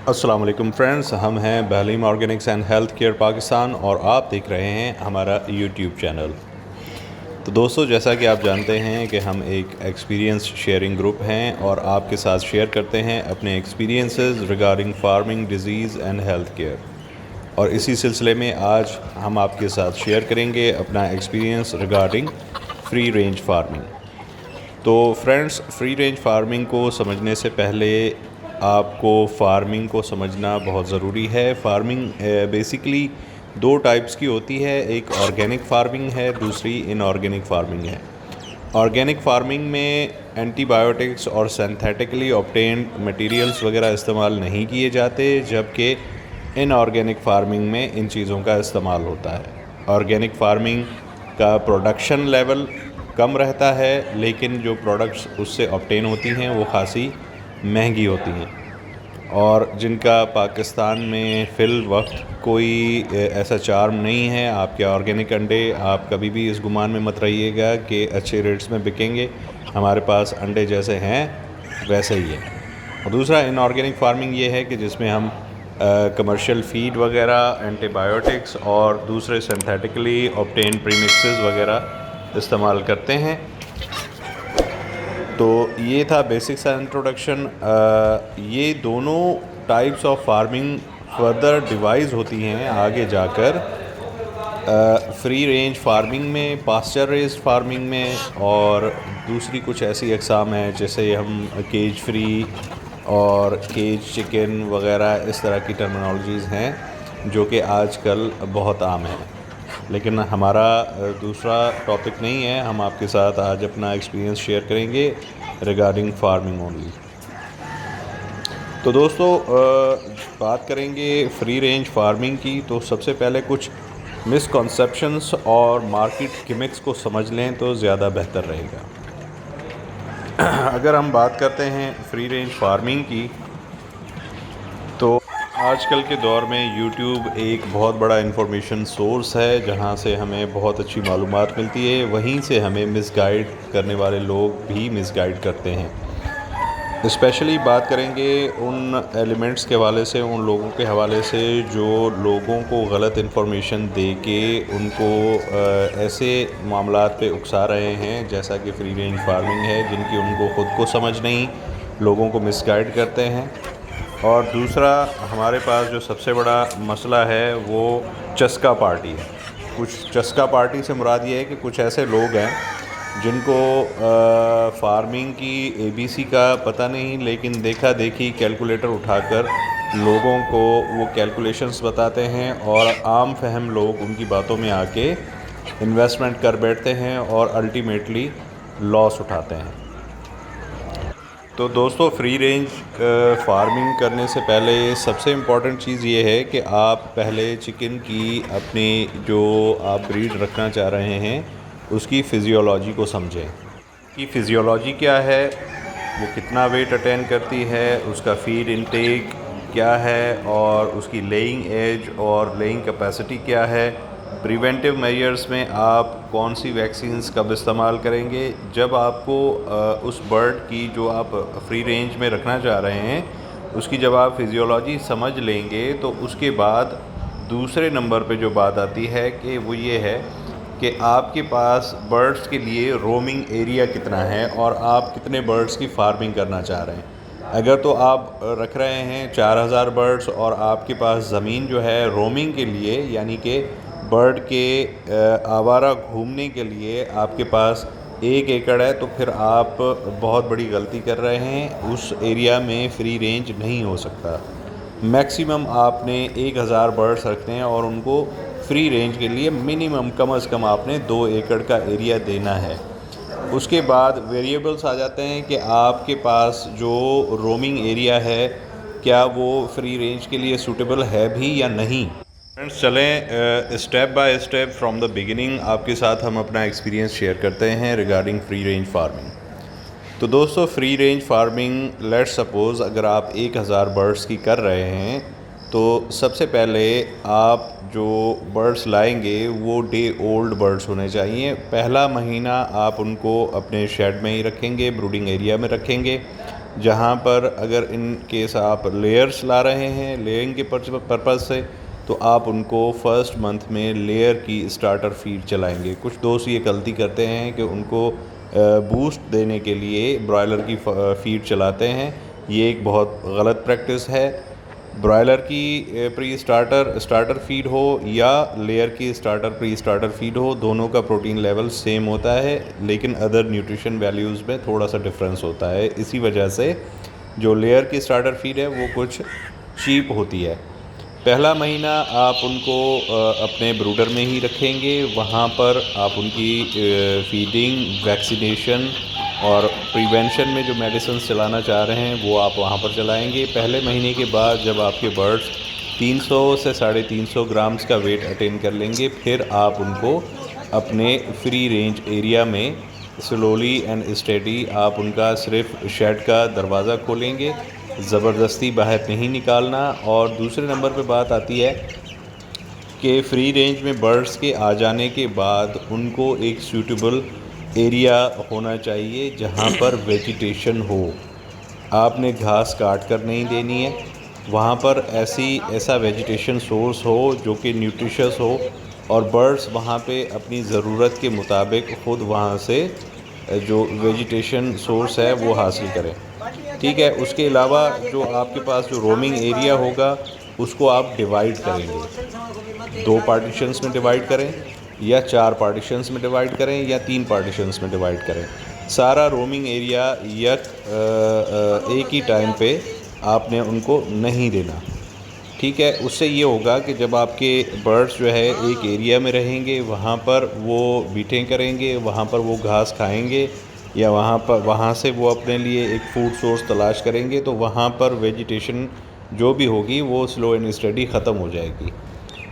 अस्सलाम वालेकुम फ्रेंड्स, हम हैं Bahleem organics and health care Pakistan और आप देख रहे हैं हमारा यूट्यूब चैनल। तो दोस्तों, जैसा कि आप जानते हैं कि हम एक एक्सपीरियंस शेयरिंग ग्रुप हैं और आपके साथ शेयर करते हैं अपने experiences regarding farming, disease and health care. और इसी सिलसिले में आज हम आपके साथ शेयर करेंगे अपना experience regarding free range farming. तो फ्रेंड्स, फ्री रेंज फार्मिंग को समझने से पहले आपको फार्मिंग को समझना बहुत ज़रूरी है। फार्मिंग बेसिकली दो टाइप्स की होती है, एक ऑर्गेनिक फार्मिंग है, दूसरी इनऑर्गेनिक फार्मिंग है। ऑर्गेनिक फार्मिंग में एंटीबायोटिक्स और सिंथेटिकली ऑब्टेन्ड मटेरियल्स वगैरह इस्तेमाल नहीं किए जाते, जबकि इनऑर्गेनिक फार्मिंग में इन चीज़ों का इस्तेमाल होता है। ऑर्गेनिक फार्मिंग का प्रोडक्शन लेवल कम रहता है, लेकिन जो प्रोडक्ट्स उससे ऑब्टेन होती हैं वो खासी महंगी होती हैं और जिनका पाकिस्तान में फ़िल वक्त कोई ऐसा चार्म नहीं है। आपके ऑर्गेनिक अंडे, आप कभी भी इस गुमान में मत रहिएगा कि अच्छे रेट्स में बिकेंगे। हमारे पास अंडे जैसे हैं वैसे ही है। और दूसरा इनऑर्गेनिक फार्मिंग ये है कि जिसमें हम कमर्शियल फ़ीड वगैरह, एंटीबायोटिक्स और दूसरे सिंथेटिकली ऑब्टेन प्रीमिक्सेस वगैरह इस्तेमाल करते हैं। तो ये था बेसिक सा इंट्रोडक्शन। ये दोनों types of farming further device होती हैं आगे जाकर फ्री रेंज फार्मिंग में, पास्चर रेज्ड फार्मिंग में, और दूसरी कुछ ऐसी अक़साम हैं जैसे हम केज फ्री और केज चिकन वगैरह, इस तरह की टर्मिनोलॉजीज़ हैं जो कि आजकल बहुत आम हैं। लेकिन हमारा दूसरा टॉपिक नहीं है, हम आपके साथ आज अपना एक्सपीरियंस शेयर करेंगे रिगार्डिंग फार्मिंग ओनली। तो दोस्तों, बात करेंगे फ्री रेंज फार्मिंग की, तो सबसे पहले कुछ मिसकॉन्सेप्शंस और मार्केट गिमिक्स को समझ लें तो ज़्यादा बेहतर रहेगा। अगर हम बात करते हैं फ्री रेंज फार्मिंग की, तो आजकल के दौर में यूट्यूब एक बहुत बड़ा इंफॉर्मेशन सोर्स है जहां से हमें बहुत अच्छी मालूमात मिलती है। वहीं से हमें मिसगाइड करने वाले लोग भी मिसगाइड करते हैं। स्पेशली बात करेंगे उन एलिमेंट्स के हवाले से, उन लोगों के हवाले से जो लोगों को गलत इन्फॉर्मेशन दे के उनको ऐसे मामलात पे उकसा रहे हैं जैसा कि फ्री रेंज फार्मिंग है, जिनकी उनको ख़ुद को समझ नहीं, लोगों को मिसगाइड करते हैं। और दूसरा, हमारे पास जो सबसे बड़ा मसला है वो चस्का पार्टी है। कुछ चस्का पार्टी से मुराद ये है कि कुछ ऐसे लोग हैं जिनको फार्मिंग की एबीसी का पता नहीं, लेकिन देखा देखी कैलकुलेटर उठाकर लोगों को वो कैलकुलेशंस बताते हैं और आम फहम लोग उनकी बातों में आके इन्वेस्टमेंट कर बैठते हैं और अल्टीमेटली लॉस उठाते हैं। तो दोस्तों, फ्री रेंज फार्मिंग करने से पहले सबसे इम्पॉर्टेंट चीज़ ये है कि आप पहले चिकन की अपनी जो आप ब्रीड रखना चाह रहे हैं उसकी फ़िज़ियोलॉजी को समझें कि फ़िज़ियोलॉजी क्या है, वो कितना वेट अटेन करती है, उसका फ़ीड इनटेक क्या है और उसकी लेइंग एज और लेइंग कैपेसिटी क्या है। प्रिवेंटिव मेजर्स में आप कौन सी वैक्सीन्स कब इस्तेमाल करेंगे। जब आपको उस बर्ड की जो आप फ्री रेंज में रखना चाह रहे हैं उसकी जब आप फ़िज़ियोलॉजी समझ लेंगे तो उसके बाद दूसरे नंबर पे जो बात आती है कि वो ये है कि आपके पास बर्ड्स के लिए रोमिंग एरिया कितना है और आप कितने बर्ड्स की फार्मिंग करना चाह रहे हैं। अगर तो आप रख रहे हैं 4000 बर्ड्स और आपके पास ज़मीन जो है रोमिंग के लिए, यानी कि बर्ड के आवारा घूमने के लिए आपके पास 1 एकड़ है, तो फिर आप बहुत बड़ी गलती कर रहे हैं। उस एरिया में फ्री रेंज नहीं हो सकता। मैक्सिमम आपने 1000 बर्ड्स रखते हैं और उनको फ्री रेंज के लिए मिनिमम कम से कम आपने 2 एकड़ का एरिया देना है। उसके बाद वेरिएबल्स आ जाते हैं कि आपके पास जो रोमिंग एरिया है क्या वो फ्री रेंज के लिए सूटेबल है भी या नहीं। फ्रेंड्स, चलें step by step from the beginning आपके साथ हम अपना एक्सपीरियंस शेयर करते हैं रिगार्डिंग फ्री रेंज फार्मिंग। तो दोस्तों, free range farming, let's suppose अगर आप 1000 बर्ड्स की कर रहे हैं तो सबसे पहले आप जो बर्ड्स लाएंगे वो डे ओल्ड बर्ड्स होने चाहिए। पहला महीना आप उनको अपने शेड में ही रखेंगे, ब्रूडिंग एरिया में रखेंगे। जहाँ पर अगर इन केस आप लेयर्स ला रहे हैं लेयरिंग के पर्पज़ से, तो आप उनको फर्स्ट मंथ में लेयर की स्टार्टर फीड चलाएंगे। कुछ दोस्त ये गलती करते हैं कि उनको बूस्ट देने के लिए ब्रॉयलर की फीड चलाते हैं। ये एक बहुत गलत प्रैक्टिस है। ब्रॉयलर की प्री स्टार्टर फीड हो या लेयर की प्री स्टार्टर फीड हो, दोनों का प्रोटीन लेवल सेम होता है, लेकिन अदर न्यूट्रिशन वैल्यूज़ में थोड़ा सा डिफरेंस होता है। इसी वजह से जो लेयर की स्टार्टर फीड है वो कुछ चीप होती है। पहला महीना आप उनको अपने ब्रूडर में ही रखेंगे। वहाँ पर आप उनकी फीडिंग, वैक्सीनेशन और प्रिवेंशन में जो मेडिसिन चलाना चाह रहे हैं वो आप वहाँ पर चलाएंगे। पहले महीने के बाद जब आपके बर्ड्स 300 से 350 ग्राम्स का वेट अटेन कर लेंगे, फिर आप उनको अपने फ्री रेंज एरिया में स्लोली एंड स्टेडी आप उनका सिर्फ शेड का दरवाज़ा खोलेंगे, ज़बरदस्ती बाहर नहीं निकालना। और दूसरे नंबर पे बात आती है कि फ्री रेंज में बर्ड्स के आ जाने के बाद उनको एक सूटेबल एरिया होना चाहिए जहाँ पर वेजिटेशन हो। आपने घास काट कर नहीं देनी है, वहाँ पर ऐसा वेजिटेशन सोर्स हो जो कि न्यूट्रिशस हो और बर्ड्स वहाँ पे अपनी ज़रूरत के मुताबिक ख़ुद वहाँ से जो वेजिटेशन सोर्स है वो हासिल करें। ठीक है, उसके अलावा जो आपके पास जो रोमिंग एरिया होगा उसको आप डिवाइड करेंगे। 2 पार्टीशंस में डिवाइड करें या 4 पार्टीशंस में डिवाइड करें या 3 पार्टीशंस में डिवाइड करें। सारा रोमिंग एरिया एक ही टाइम पे आपने उनको नहीं देना। ठीक है, उससे ये होगा कि जब आपके बर्ड्स जो है एक एरिया में रहेंगे, वहाँ पर वो बीटें करेंगे, वहाँ पर वो घास खाएंगे या वहाँ से वो अपने लिए एक फूड सोर्स तलाश करेंगे, तो वहाँ पर वेजिटेशन जो भी होगी वो स्लो एंड स्टडी ख़त्म हो जाएगी।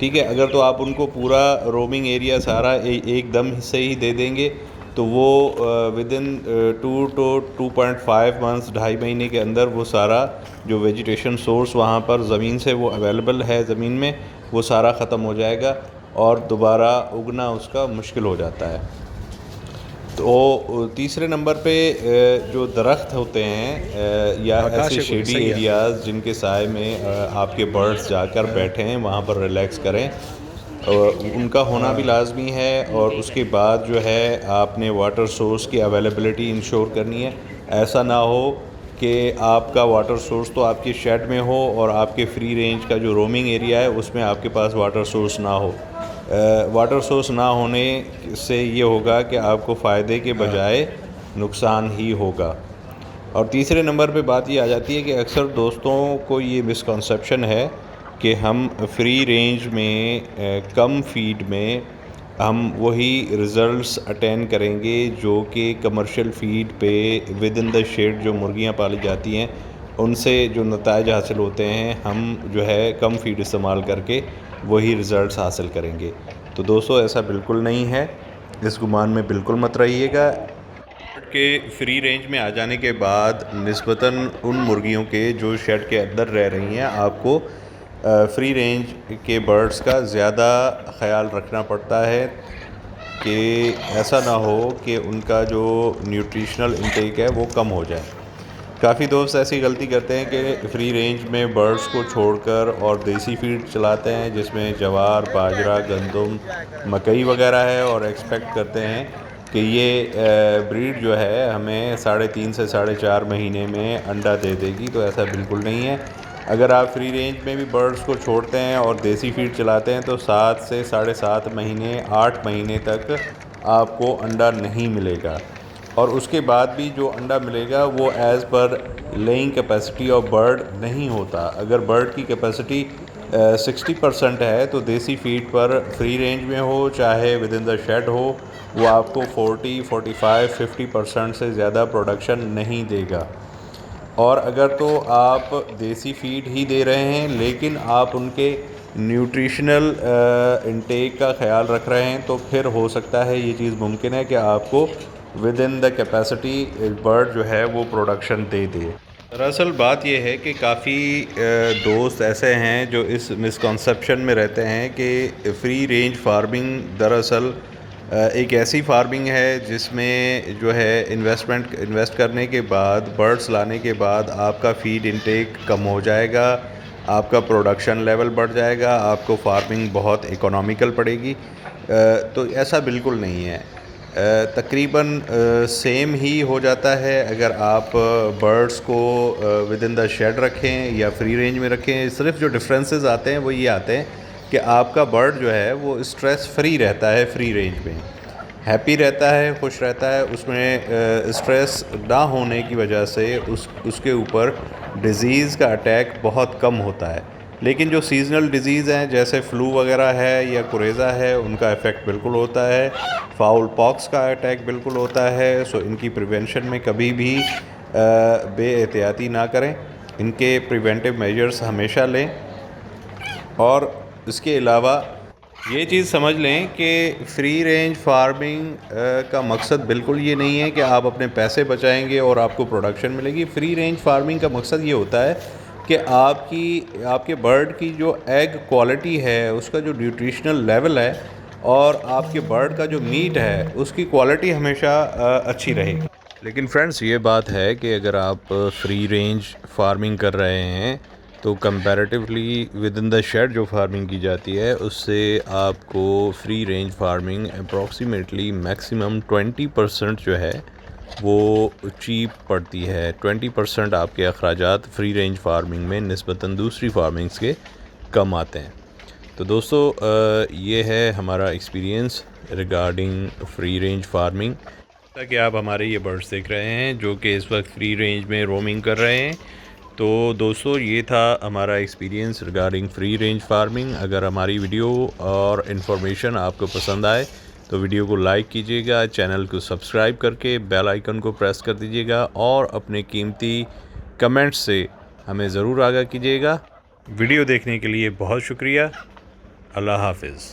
ठीक है, अगर तो आप उनको पूरा रोमिंग एरिया सारा एकदम से ही दे देंगे तो वो विदिन 2 to 2.5 मंथ्स, 2.5 महीने के अंदर वो सारा जो वेजिटेशन सोर्स वहाँ पर ज़मीन से वो अवेलेबल है ज़मीन में, वो सारा ख़त्म हो जाएगा और दोबारा उगना उसका मुश्किल हो जाता है। तो तीसरे नंबर पे जो दरख्त होते हैं या ऐसे शेडी एरियाज़ जिनके साए में आपके बर्ड्स जाकर बैठें, वहाँ पर रिलैक्स करें, उनका होना भी लाजमी है। और उसके बाद जो है आपने वाटर सोर्स की अवेलेबिलिटी इंश्योर करनी है। ऐसा ना हो कि आपका वाटर सोर्स तो आपके शेड में हो और आपके फ्री रेंज का जो रोमिंग एरिया है उसमें आपके पास वाटर सोर्स ना हो। वाटर सोर्स ना होने से ये होगा कि आपको फ़ायदे के बजाय नुकसान ही होगा। और तीसरे नंबर पे बात ये आ जाती है कि अक्सर दोस्तों को ये मिसकंसेप्शन है कि हम फ्री रेंज में कम फीड में हम वही रिज़ल्ट्स अटेन करेंगे जो कि कमर्शियल फ़ीड पे विद इन द शेड जो मुर्गियां पाली जाती हैं उनसे जो नताइज हासिल होते हैं, हम जो है कम फीड इस्तेमाल करके वही रिज़ल्ट्स हासिल करेंगे। तो दोस्तों ऐसा बिल्कुल नहीं है, इस गुमान में बिल्कुल मत रहिएगा। के फ्री रेंज में आ जाने के बाद निस्बतन उन मुर्गियों के जो शेड के अंदर रह रही हैं, आपको फ्री रेंज के बर्ड्स का ज़्यादा ख़याल रखना पड़ता है कि ऐसा ना हो कि उनका जो न्यूट्रिशनल इंटेक है वो कम हो जाए। काफ़ी दोस्त ऐसी गलती करते हैं कि फ्री रेंज में बर्ड्स को छोड़कर और देसी फीड चलाते हैं जिसमें जवार, बाजरा, गंदम, मकई वगैरह है और एक्सपेक्ट करते हैं कि ये ब्रीड जो है हमें 3.5 से 4.5 महीने में अंडा दे देगी। तो ऐसा बिल्कुल नहीं है। अगर आप फ्री रेंज में भी बर्ड्स को छोड़ते हैं और देसी फीड चलाते हैं तो 7 से 7.5 महीने, 8 महीने तक आपको अंडा नहीं मिलेगा। और उसके बाद भी जो अंडा मिलेगा वो as per laying capacity of bird नहीं होता। अगर बर्ड की कैपेसिटी 60% है तो देसी फीड पर फ्री रेंज में हो चाहे विद इन द शेड हो, वो आपको 40, 45, 50% से ज़्यादा प्रोडक्शन नहीं देगा। और अगर तो आप देसी फीड ही दे रहे हैं लेकिन आप उनके न्यूट्रिशनल इंटेक का ख्याल रख रहे हैं तो फिर हो सकता है ये चीज़ मुमकिन है कि आपको with in the capacity bird जो है वो प्रोडक्शन दे दे। दरअसल बात यह है कि काफ़ी दोस्त ऐसे हैं जो इस मिसकंसेप्शन में रहते हैं कि फ़्री रेंज फार्मिंग दरअसल एक ऐसी फार्मिंग है जिसमें जो है इन्वेस्ट करने के बाद, बर्ड्स लाने के बाद आपका फीड इनटेक कम हो जाएगा, आपका प्रोडक्शन लेवल बढ़ जाएगा, आपको फार्मिंग बहुत इकोनॉमिकल पड़ेगी। तो ऐसा बिल्कुल नहीं है। तकरीबन सेम ही हो जाता है अगर आप बर्ड्स को विद इन द शेड रखें या फ्री रेंज में रखें। सिर्फ जो डिफरेंसेस आते हैं वो ये आते हैं कि आपका बर्ड जो है वो स्ट्रेस फ्री रहता है, फ्री रेंज में हैप्पी रहता है, खुश रहता है। उसमें स्ट्रेस ना होने की वजह से उसके ऊपर डिज़ीज़ का अटैक बहुत कम होता है। लेकिन जो सीजनल डिज़ीज़ हैं जैसे फ्लू वगैरह है या कुरेज़ा है, उनका इफ़ेक्ट बिल्कुल होता है। फाउल पॉक्स का अटैक बिल्कुल होता है। सो इनकी प्रिवेंशन में कभी भी बेएहतियाती ना करें, इनके प्रिवेंटिव मेजर्स हमेशा लें। और इसके अलावा ये चीज़ समझ लें कि फ्री रेंज फार्मिंग का मकसद बिल्कुल ये नहीं है कि आप अपने पैसे बचाएंगे और आपको प्रोडक्शन मिलेगी। फ्री रेंज फार्मिंग का मकसद ये होता है कि आपके बर्ड की जो एग क्वालिटी है, उसका जो न्यूट्रिशनल लेवल है और आपके बर्ड का जो मीट है उसकी क्वालिटी हमेशा अच्छी रहेगी। लेकिन फ्रेंड्स, ये बात है कि अगर आप फ्री रेंज फार्मिंग कर रहे हैं तो comparatively within the shade जो फार्मिंग की जाती है उससे आपको free range farming approximately maximum 20% जो है वो चीप पड़ती है। 20% आपके अखराजात फ्री रेंज फार्मिंग में निस्बतन दूसरी फार्मिंग्स के कम आते हैं। तो दोस्तों, ये है हमारा experience regarding free range farming. ताकि आप हमारे ये बर्ड्स देख रहे हैं जो कि इस वक्त फ्री रेंज में रोमिंग कर रहे हैं। तो दोस्तों, ये था हमारा experience regarding free range farming. अगर हमारी वीडियो और इन्फॉर्मेशन आपको पसंद आए तो वीडियो को लाइक कीजिएगा, चैनल को सब्सक्राइब करके बेल आइकन को प्रेस कर दीजिएगा और अपने कीमती कमेंट्स से हमें ज़रूर आगाह कीजिएगा। वीडियो देखने के लिए बहुत शुक्रिया। अल्लाह हाफ़िज़।